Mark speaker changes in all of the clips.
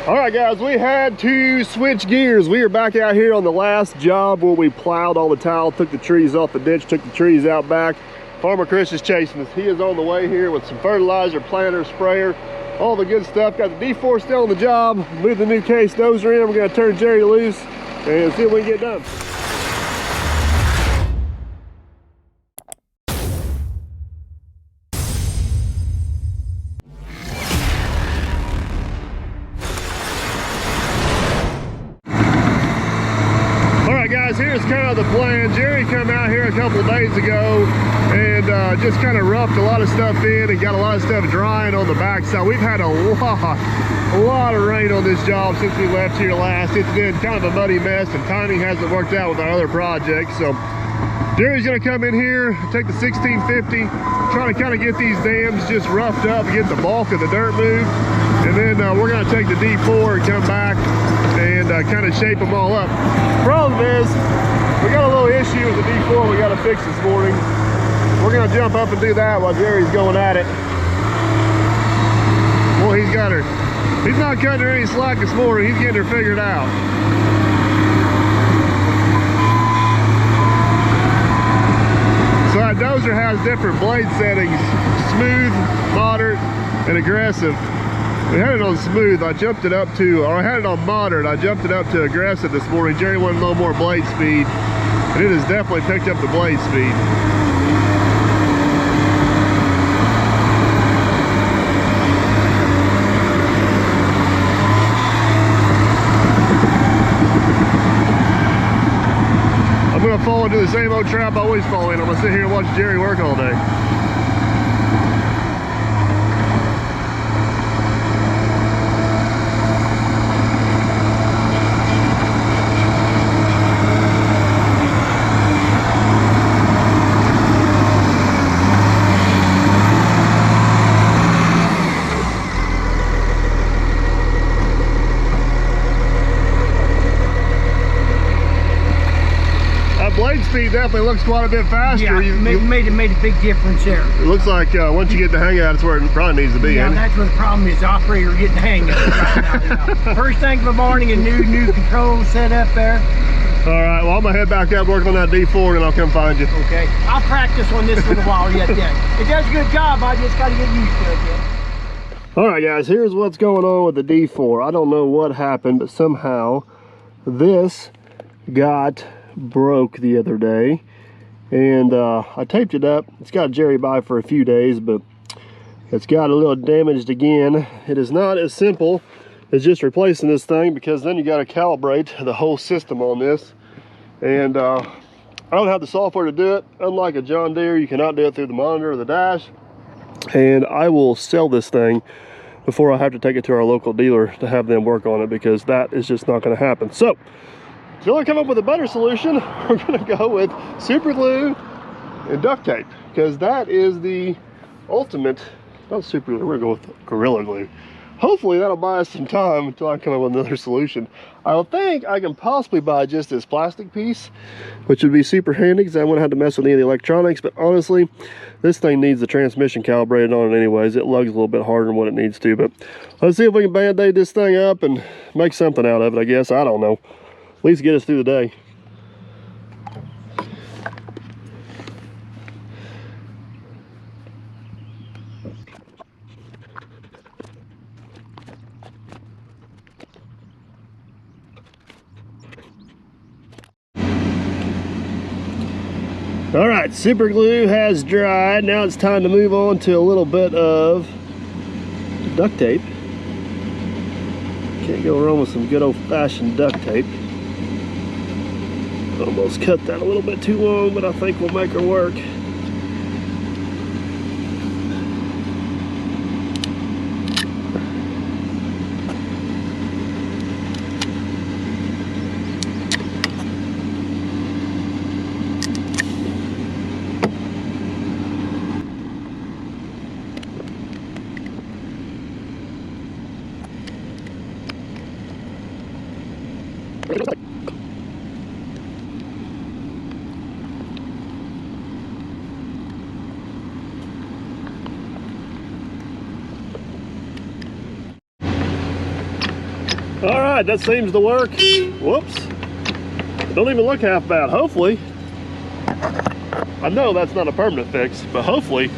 Speaker 1: All right, guys, we had to switch gears. We are back out here on the last job where we plowed all the tile, took the trees off the ditch, took the trees out back. Farmer Chris is chasing us. He is on the way here with some fertilizer, planter, sprayer, all the good stuff. Got the D4 still on the job. Move the new case dozer in. We're gonna turn Jerry loose and see if we can get done. Here's kind of the plan. Jerry come out here a couple of days ago and just kind of roughed a lot of stuff in and got a lot of stuff drying on the backside. We've had a lot of rain on this job since we left here last. It's been kind of a muddy mess and timing hasn't worked out with our other projects. So Jerry's gonna come in here, take the 1650, try to kind of get these dams just roughed up, get the bulk of the dirt moved, and then we're gonna take the D4 and come back and kind of shape them all up. Problem is, we got a little issue with the D4 we got to fix this morning. We're going to jump up and do that while Jerry's going at it. Well, he's not cutting her any slack this morning. He's getting her figured out. So that dozer has different blade settings: smooth, moderate, and aggressive. We had it on smooth. I jumped it up to, or I had it on moderate. I jumped it up to aggressive this morning. Jerry wanted a little more blade speed, and it has definitely picked up the blade speed. I'm gonna fall into the same old trap I always fall in. I'm gonna sit here and watch Jerry work all day. Blade speed definitely looks quite a bit faster.
Speaker 2: Yeah, made a big difference there.
Speaker 1: It looks like once you get the hang of it, it's where it probably needs to be.
Speaker 2: Yeah, that's what the problem is. The operator getting the hang of it right now. Yeah. First thing in the morning, a new control set up there.
Speaker 1: All right, well, I'm gonna head back up, work on that D4, and I'll come find you.
Speaker 2: Okay, I'll practice on this for a while yet. It does a good job. I just got to get used to it yet.
Speaker 1: All right, guys, here's what's going on with the D4. I don't know what happened, but somehow this got broke the other day, and I taped it up. It's got Jerry by for a few days, but it's got a little damaged again. It is not as simple as just replacing this thing, because then you got to calibrate the whole system on this, and I don't have the software to do it. Unlike a John Deere, you cannot do it through the monitor or the dash, and I will sell this thing before I have to take it to our local dealer to have them work on it, because that is just not going to happen. So till I come up with a better solution, we're going to go with super glue and duct tape, because that is the ultimate. Not super glue, we're going to go with Gorilla Glue. Hopefully that'll buy us some time until I come up with another solution. I think I can possibly buy just this plastic piece, which would be super handy because I wouldn't have to mess with any of the electronics. But honestly, this thing needs the transmission calibrated on it anyways. It lugs a little bit harder than what it needs to. But let's see if we can band-aid this thing up and make something out of it, I guess. I don't know. At least get us through the day. All right, super glue has dried. Now it's time to move on to a little bit of duct tape. Can't go wrong with some good old-fashioned duct tape. Almost cut that a little bit too long, but I think we'll make her work. All right, that seems to work. Whoops. Don't even look half bad. Hopefully, I know that's not a permanent fix, but hopefully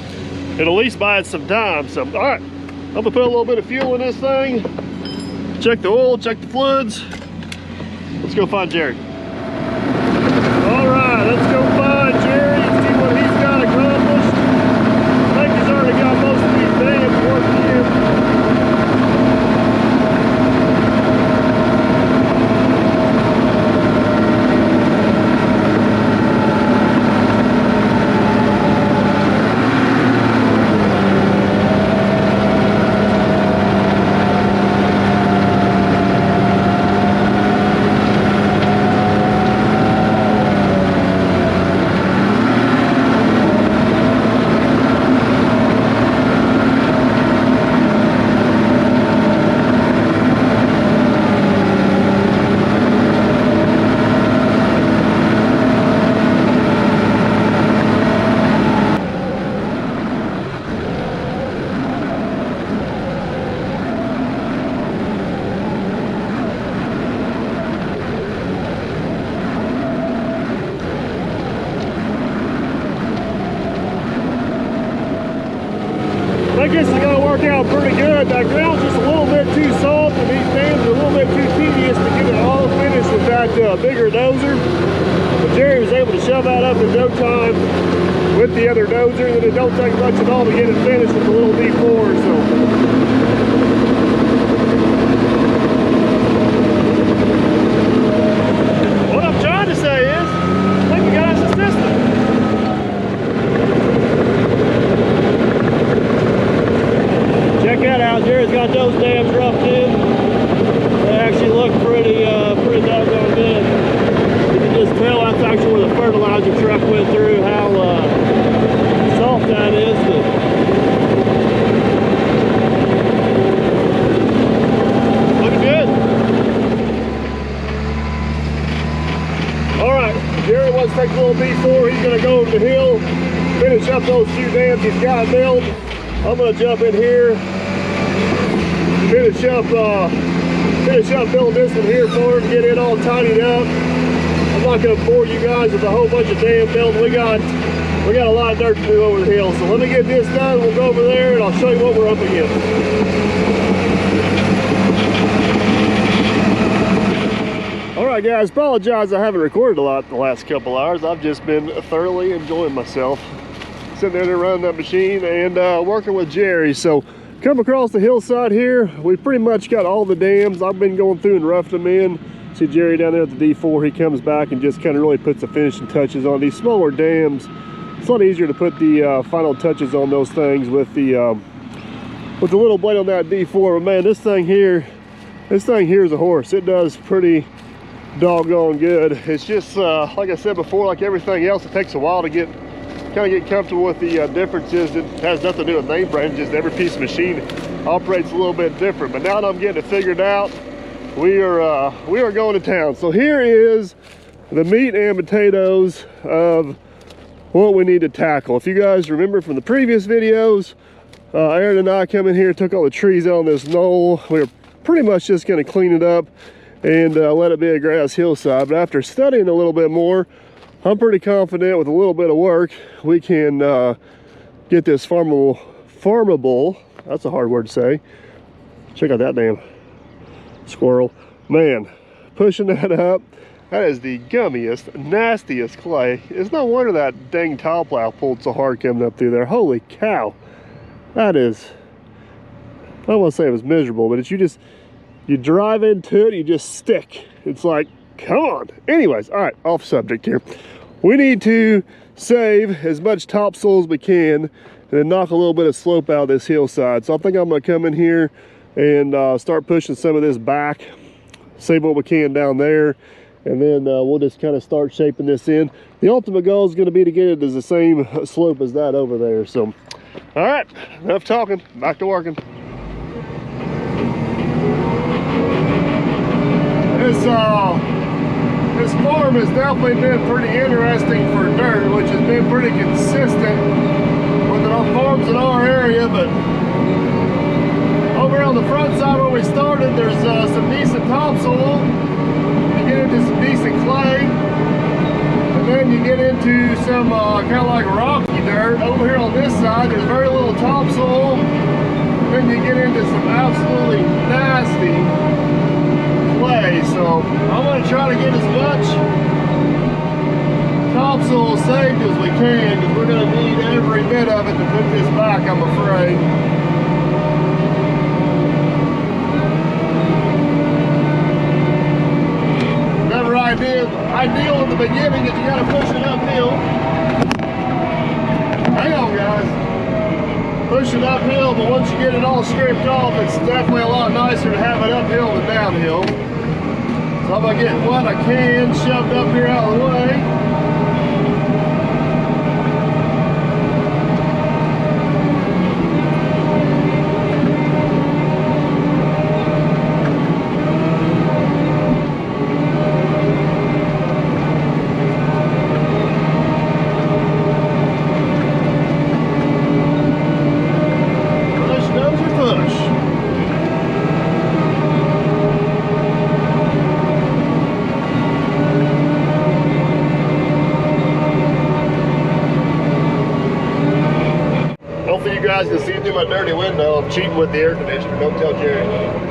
Speaker 1: it'll at least buy it some time. So, all right, I'm gonna put a little bit of fuel in this thing, check the oil, check the fluids. Let's go find Jerry. All right, let's go find Jerry and see what he's got accomplished. I think he's already got most of these dams working in. I guess it's gonna work out pretty good. That ground's just a little bit too soft and these dams are a little bit too tedious to get it all finished with that bigger dozer. But Jerry was able to shove that up in no time with the other dozer, and it don't take much at all to get it finished with the little D4. So what I'm trying to say is, I think we got us a system. Check that out. Jerry's got those dams roughed in. They actually look pretty doggone good. You can just tell that's actually where the fertilizer truck went through, how soft that is. But looking good. All right, Jerry wants to take a little B4. He's going to go over the hill, finish up those few dams he's got built. I'm going to jump in here, finish up building this one here for him, get it all tidied up. I'm not going to bore you guys with a whole bunch of dam building. We got a lot of dirt to do over the hill. So let me get this done. We'll go over there and I'll show you what we're up against. All right, guys. Apologize I haven't recorded a lot the last couple hours. I've just been thoroughly enjoying myself, sitting there running that machine and working with Jerry. So come across the hillside here, we pretty much got all the dams. I've been going through and roughed them in. See Jerry down there at the D4, he comes back and just kind of really puts the finishing touches on these smaller dams. It's a lot easier to put the final touches on those things with the little blade on that D4. But man, this thing here is a horse. It does pretty doggone good. It's just like I said before, like everything else, it takes a while to get comfortable with the differences. It has nothing to do with name brand, just every piece of machine operates a little bit different. But now that I'm getting it figured out, we are going to town. So here is the meat and potatoes of what we need to tackle. If you guys remember from the previous videos, Aaron and I come in here, took all the trees out on this knoll. We were pretty much just going to clean it up and let it be a grass hillside. But after studying a little bit more, I'm pretty confident with a little bit of work, we can get this farmable, that's a hard word to say. Check out that damn squirrel. Man, pushing that up, that is the gummiest, nastiest clay. It's no wonder that dang tile plow pulled so hard coming up through there. Holy cow. That is, I don't want to say it was miserable, but it's you drive into it, you just stick. It's like, come on. Anyways, all right, off subject here. We need to save as much topsoil as we can and then knock a little bit of slope out of this hillside. So I think I'm going to come in here and start pushing some of this back, save what we can down there, and then we'll just kind of start shaping this in. The ultimate goal is going to be to get it as the same slope as that over there. So, all right, enough talking, back to working. This farm has definitely been pretty interesting for dirt, which has been pretty consistent with the farms in our area. But over on the front side where we started, there's some decent top topsoil, you get into some decent clay, and then you get into some kind of like rocky dirt. Over here on this side, there's very little topsoil. Then you get into some absolutely nasty clay. So I'm going to try to get as much topsoil saved as we can, because we're going to need every bit of it to put this back, I'm afraid. Never ideal in the beginning is you got to push it uphill. Hang on, guys. Push it uphill, but once you get it all scraped off, it's definitely a lot nicer to have it uphill than downhill. So I'm going to get what I can shoved up here out of the way. Hopefully you guys can see through my dirty window. I'm cheating with the air conditioner. Don't tell Jerry.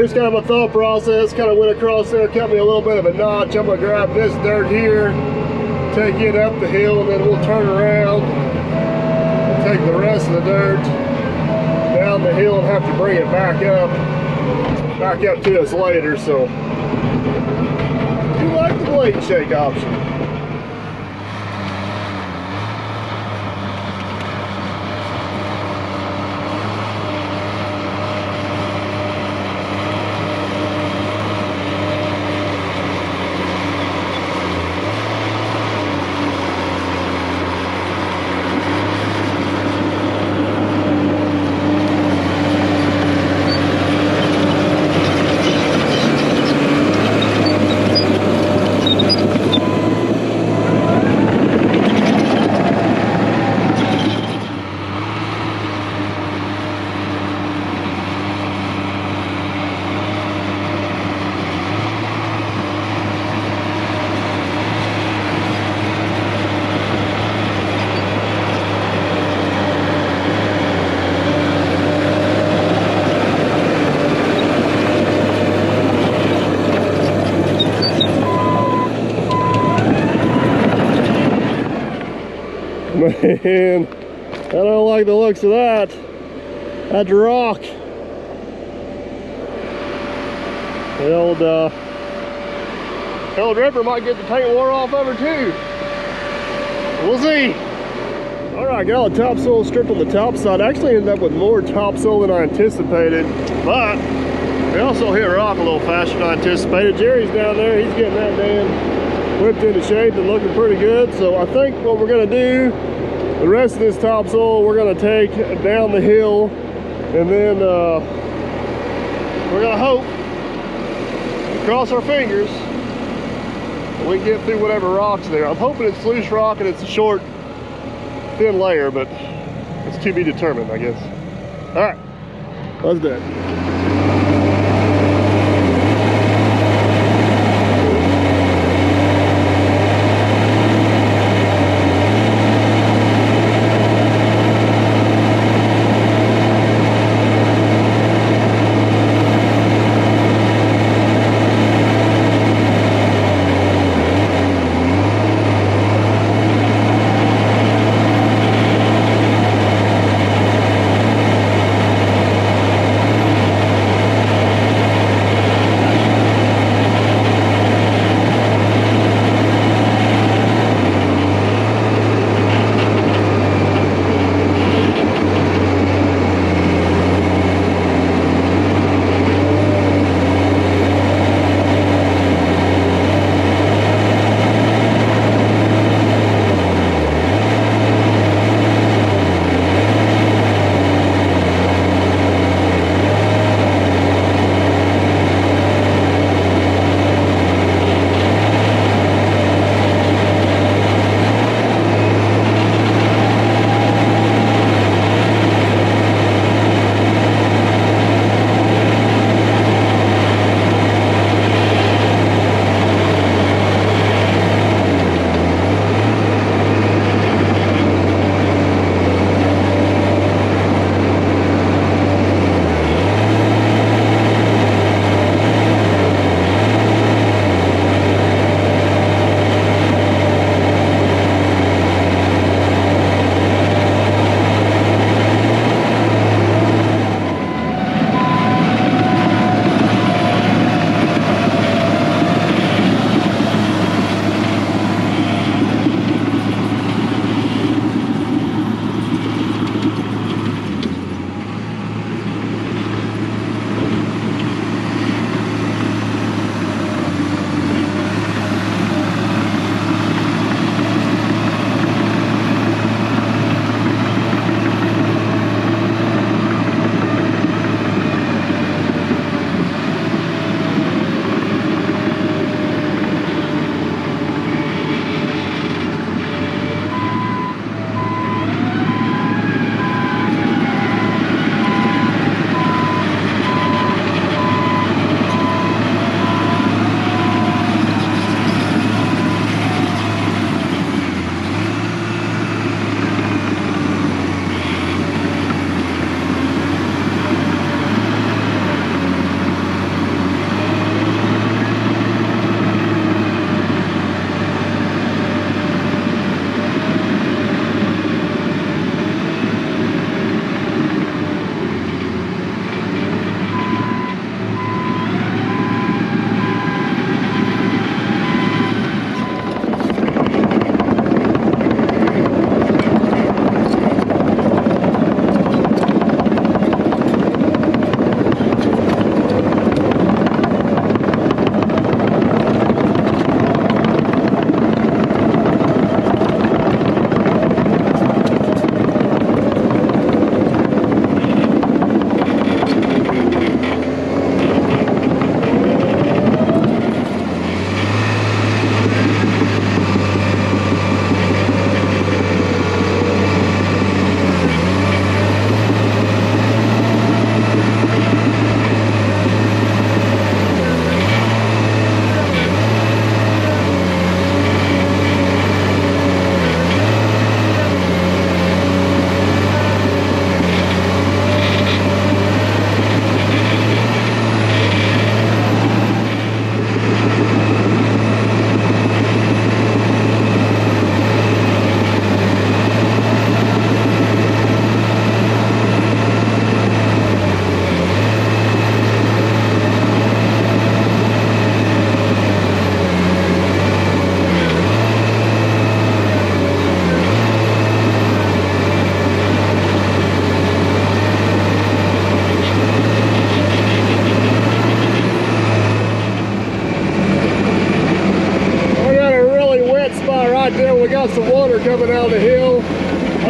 Speaker 1: Here's kind of my thought process. Kind of went across there, cut me a little bit of a notch. I'm gonna grab this dirt here, take it up the hill, and then we'll turn around and take the rest of the dirt down the hill and have to bring it back up to us later. So I do like the blade shake option. Man, I don't like the looks of that. That's rock. The old ripper might get the paint wore off of her too. We'll see. All right. right, got all the topsoil stripped on the top side. I actually ended up with more topsoil than I anticipated, but we also hit rock a little faster than I anticipated. Jerry's down there, he's getting that damn whipped into shape and looking pretty good. So I think what we're gonna do, the rest of this topsoil we're gonna take down the hill, and then we're gonna hope, cross our fingers, we can get through whatever rock's there. I'm hoping it's loose rock and it's a short, thin layer, but it's to be determined, I guess. All right, let's do it.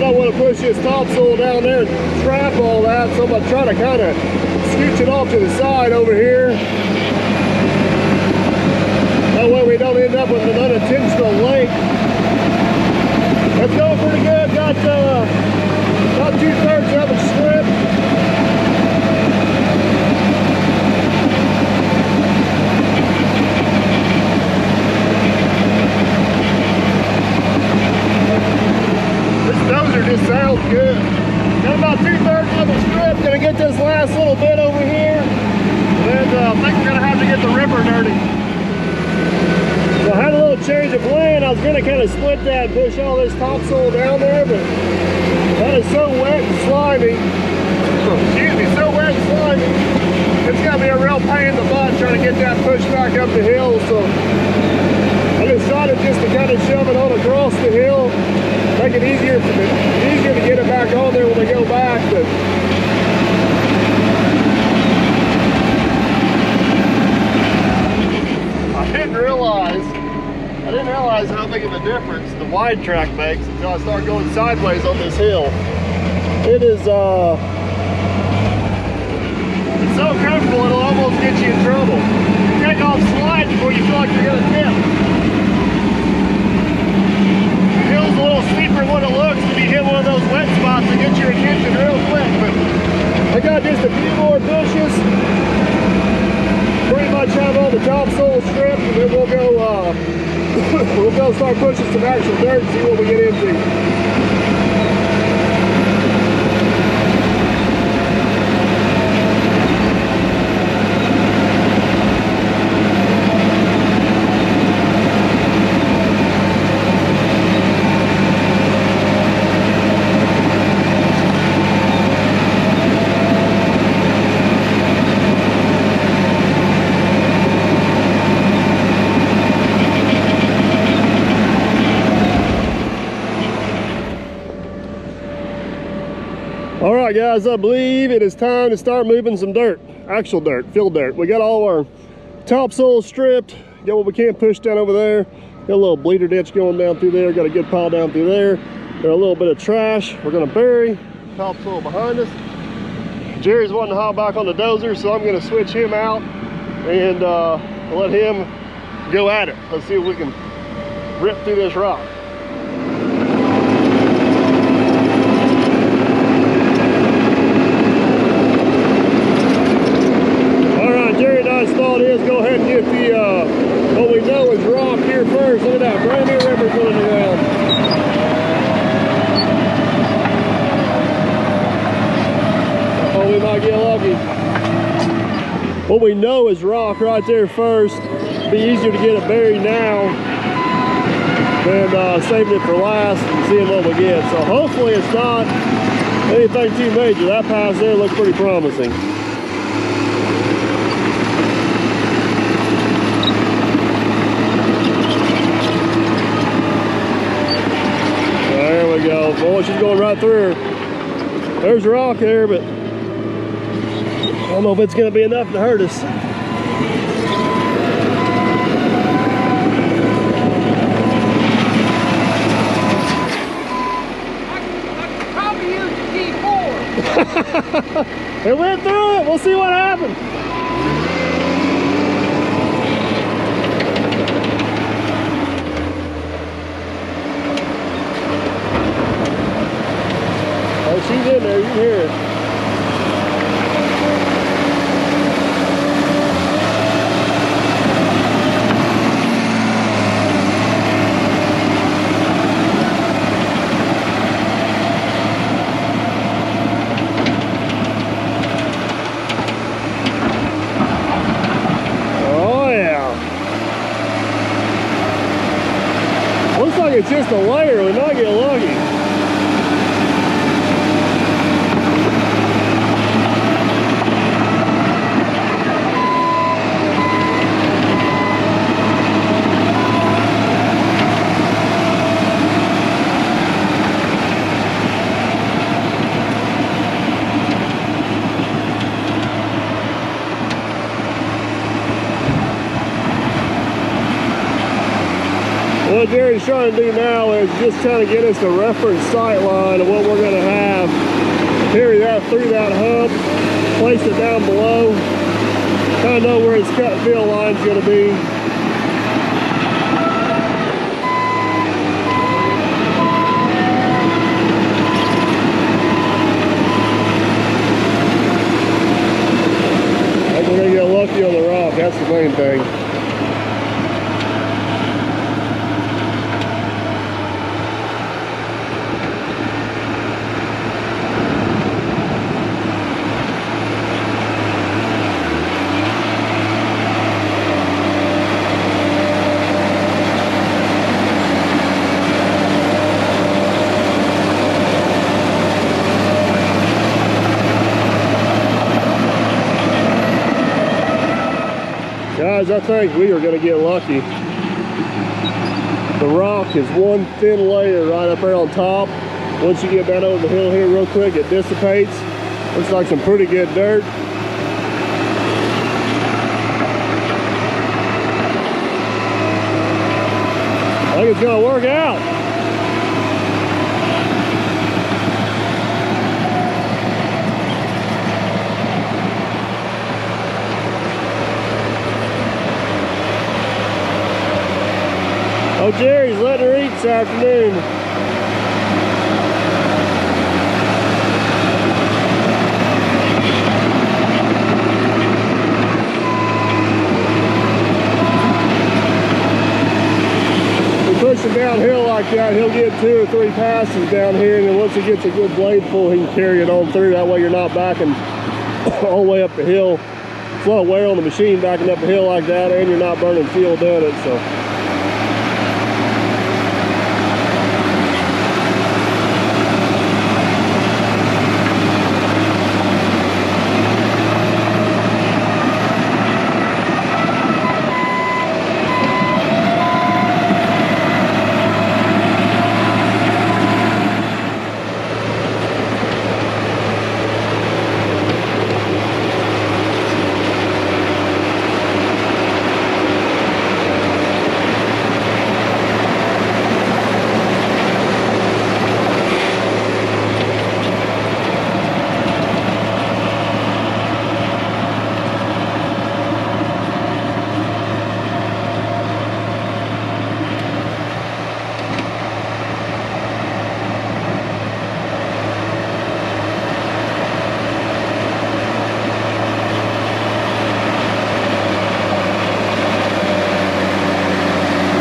Speaker 1: don't want to push this topsoil down there and trap all that, so I'm going to try to kind of scooch it off to the side over here. That way we don't end up with an unintentional lake. It's going pretty good. Got about 2/3 of it stripped. This dozer just sounds good. Got about 2/3 of it stripped. Gonna get this last little bit over here. And I think we're gonna have to get the ripper dirty. So I had a little change of plan. I was gonna kind of split that and push all this topsoil down there, but that is so wet and slimy. Excuse me, so wet and slimy. It's gonna be a real pain in the butt trying to get that pushed back up the hill. So I decided just to kind of shove it on across the hill, make it easier to get it back on there when we go back. But I didn't realize how big of a difference the wide track makes until I start going sideways on this hill. It is it's so comfortable it'll almost get you in trouble. You take off slide before you feel like you're gonna tip. The hill's a little steeper than what it looks when you hit one of those wet spots that get your attention real quick. But I got just a few more bushes. Pretty much have all the topsoil stripped, and then we'll go start pushing some actual dirt and see what we get into. All right, guys, I believe it is time to start moving some dirt, actual dirt, field dirt. We got all our topsoil stripped, got what we can push down over there, got a little bleeder ditch going down through there, got a good pile down through there, got a little bit of trash we're gonna bury, topsoil behind us. Jerry's wanting to hop back on the dozer, so I'm gonna switch him out and let him go at it. Let's see if we can rip through this rock. Thought is go ahead and get the what we know is rock here first. Look at that, brand new ripper going around. Oh, we might get lucky. What we know is rock right there first. Be easier to get it buried now than saving it for last and seeing what we get. So hopefully it's not anything too major. That pass there looks pretty promising. There we go. Boy, she's going right through her. There's rock there, but I don't know if it's going to be enough to hurt us.
Speaker 2: I could probably use the D4.
Speaker 1: It went through it. We'll see what happens. She's in there, you can hear it. Oh yeah. Looks like it's just a layer, we might get lucky. Well, Jerry's he's trying to do now is just trying to get us a reference sight line of what we're going to have. Carry that through that hump, place it down below, kind of know where his cut and fill line's going to be. I think we're going to get lucky on the rock, that's the main thing. Guys, I think we are going to get lucky. The rock is one thin layer right up there on top. Once you get down over the hill here real quick, it dissipates. Looks like some pretty good dirt. I think it's going to work out. Oh, Jerry's letting her eat this afternoon. We push him downhill like that, he'll get 2 or 3 passes down here, and then once he gets a good blade pull, he can carry it on through. That way you're not backing all the way up the hill. It's a lot of wear on the machine backing up the hill like that, and you're not burning fuel doing it, so.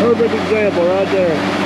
Speaker 1: Perfect example right there.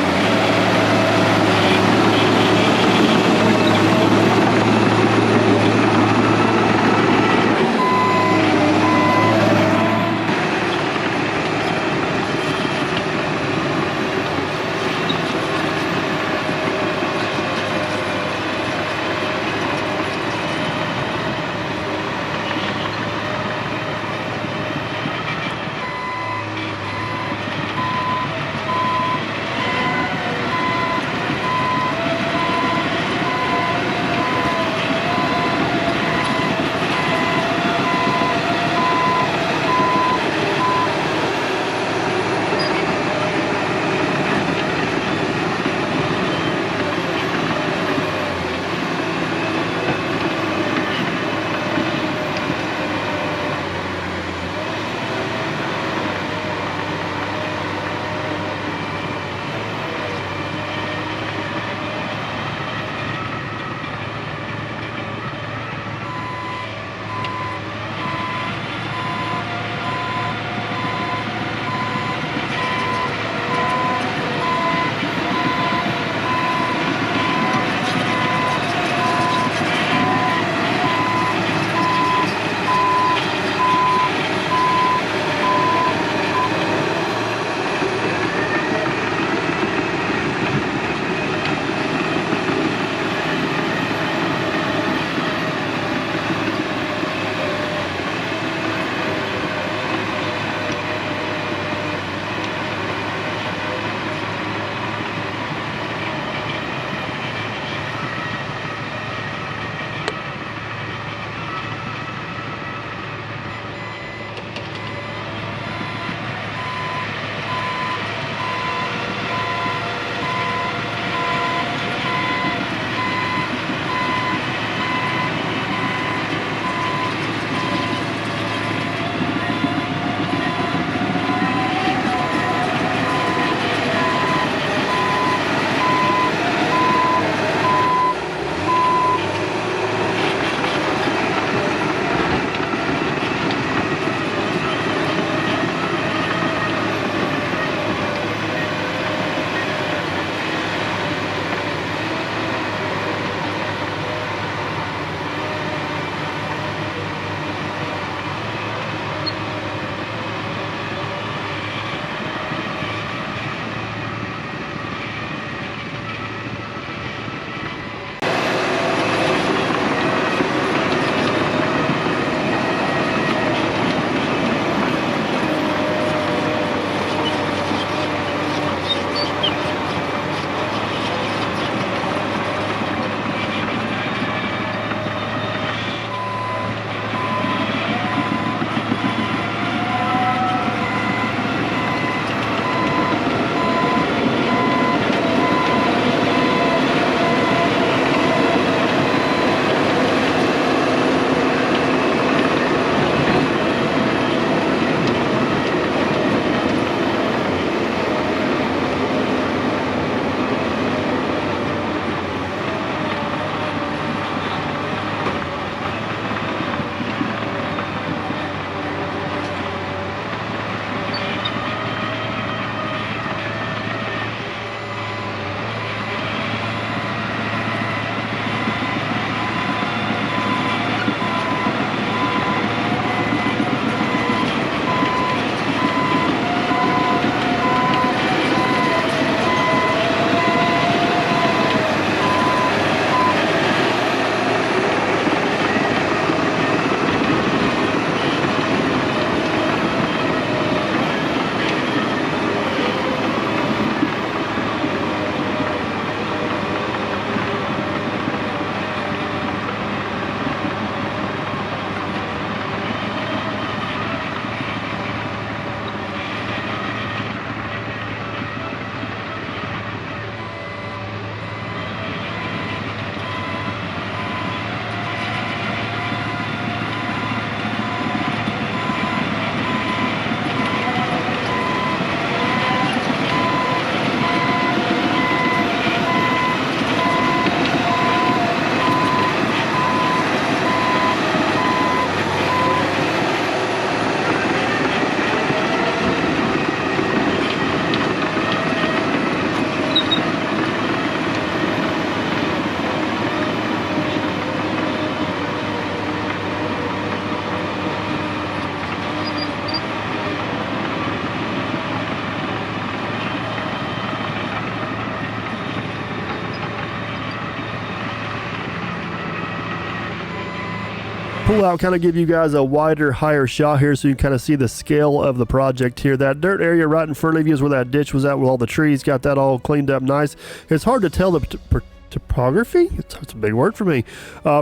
Speaker 1: pull out, kind of give you guys a wider, higher shot here so you can kind of see the scale of the project here. That dirt area right in front of you is where that ditch was at with all the trees. Got that all cleaned up nice. It's hard to tell the topography, it's a big word for me,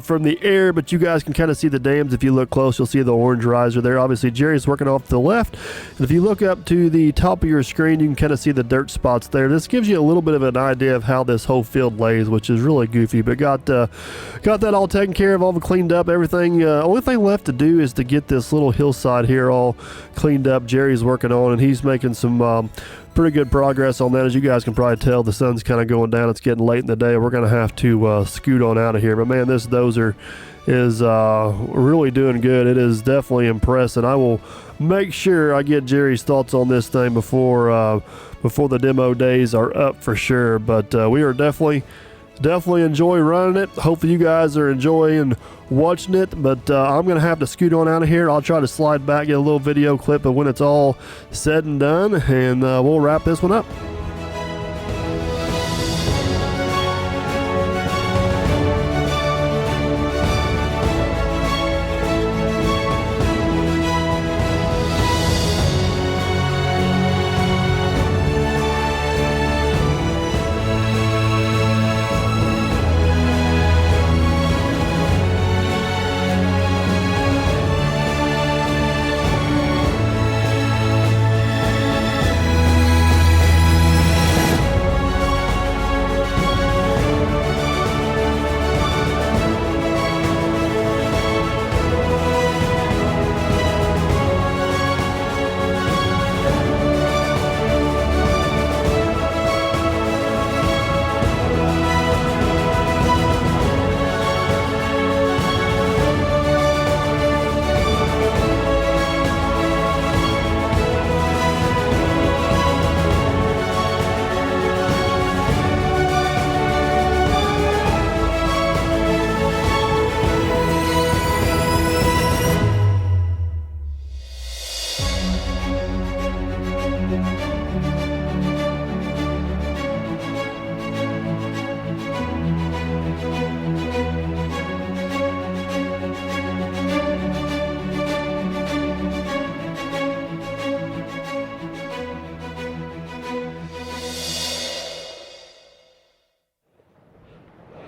Speaker 1: from the air, but you guys can kind of see the dams. If you look close, you'll see the orange riser there. Obviously Jerry's working off to the left, and if you look up to the top of your screen, you can kind of see the dirt spots there. This gives you a little bit of an idea of how this whole field lays, which is really goofy, but got that all taken care of, all cleaned up, everything. Only thing left to do is to get this little hillside here all cleaned up. Jerry's working on, and he's making some pretty good progress on that. As you guys can probably tell, the sun's kind of going down. It's getting late in the day. We're going to have to scoot on out of here. But man, this dozer is really doing good. It is definitely impressive. I will make sure I get Jerry's thoughts on this thing before the demo days are up for sure. But we are definitely enjoy running it. Hopefully you guys are enjoying watching it, but I'm gonna have to scoot on out of here. I'll try to slide back, get a little video clip of when it's all said and done, and we'll wrap this one up.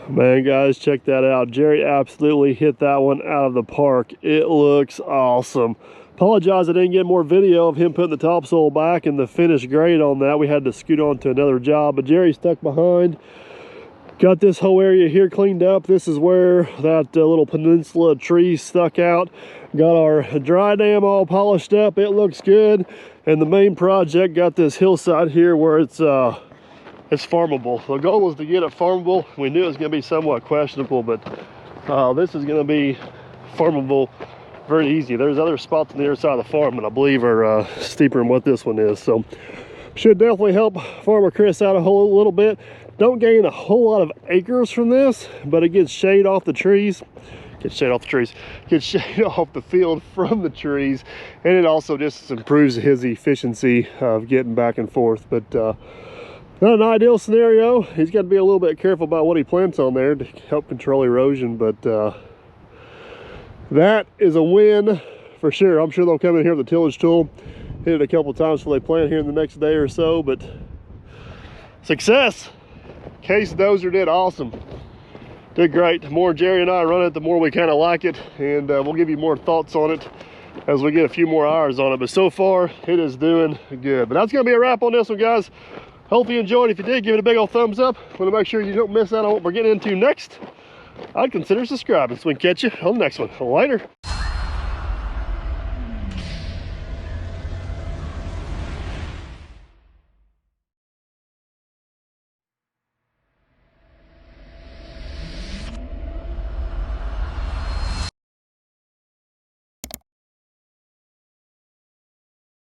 Speaker 1: Man, guys, check that out. Jerry absolutely hit that one out of the park. It looks awesome. Apologize I didn't get more video of him putting the topsoil back and the finished grade on that. We had to scoot on to another job, but Jerry stuck behind. Got this whole area here cleaned up. This is where that little peninsula tree stuck out. Got our dry dam all polished up. It looks good. And the main project got this hillside here where it's farmable. The goal was to get it farmable. We knew it was going to be somewhat questionable, but this is going to be farmable very easy. There's other spots on the other side of the farm that I believe are steeper than what this one is. So should definitely help Farmer Chris out a little bit. Don't gain a whole lot of acres from this, but it gets shade off the trees. Gets shade off the field from the trees, and it also just improves his efficiency of getting back and forth. But not an ideal scenario. He's got to be a little bit careful about what he plants on there to help control erosion, but that is a win for sure. I'm sure they'll come in here with the tillage tool, hit it a couple of times before they plant here in the next day or so, but success. Case dozer did awesome. Did great. The more Jerry and I run it, the more we kind of like it, and we'll give you more thoughts on it as we get a few more hours on it. But so far, it is doing good. But that's going to be a wrap on this one, guys. Hope you enjoyed. If you did, give it a big old thumbs up. Want to make sure you don't miss out on what we're getting into next. I'd consider subscribing so we can catch you on the next one. Later.